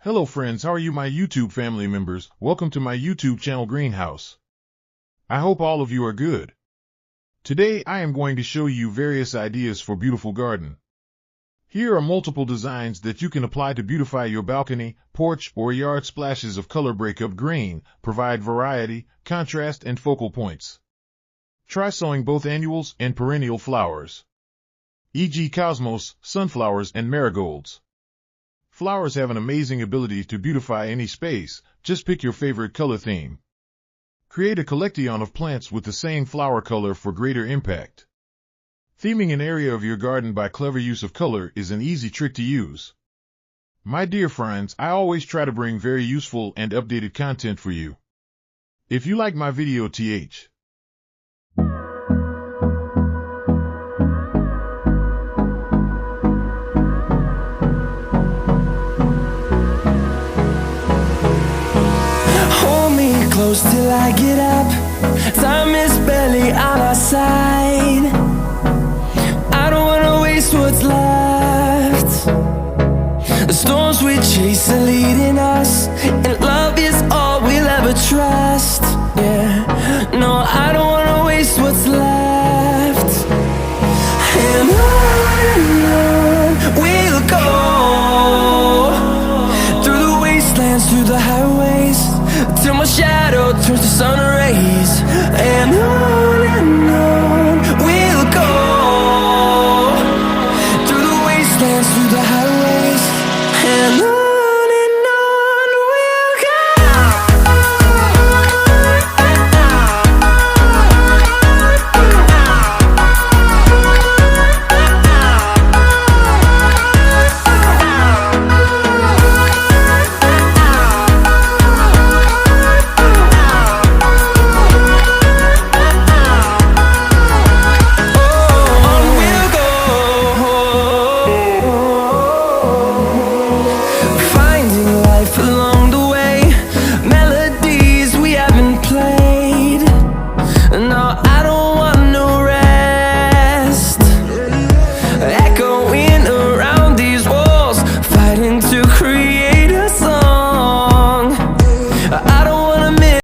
Hello friends, how are you my YouTube family members? Welcome to my YouTube channel Greenhouse. I hope all of you are good. Today I am going to show you various ideas for beautiful garden. Here are multiple designs that you can apply to beautify your balcony, porch, or yard. Splashes of color break up grain, provide variety, contrast, and focal points. Try sowing both annuals and perennial flowers, e.g. cosmos, sunflowers, and marigolds. Flowers have an amazing ability to beautify any space. Just pick your favorite color theme. Create a collection of plants with the same flower color for greater impact. Theming an area of your garden by clever use of color is an easy trick to use. My dear friends, I always try to bring very useful and updated content for you. If you like my video, close till I get up. Time is barely on our side. I don't wanna waste what's left. The storms we chase are leading us, and love is all we'll ever trust. Yeah, no, I don't wanna waste what's left. And on we'll go, through the wastelands, through the highways, till my shadow turns to sun rays. And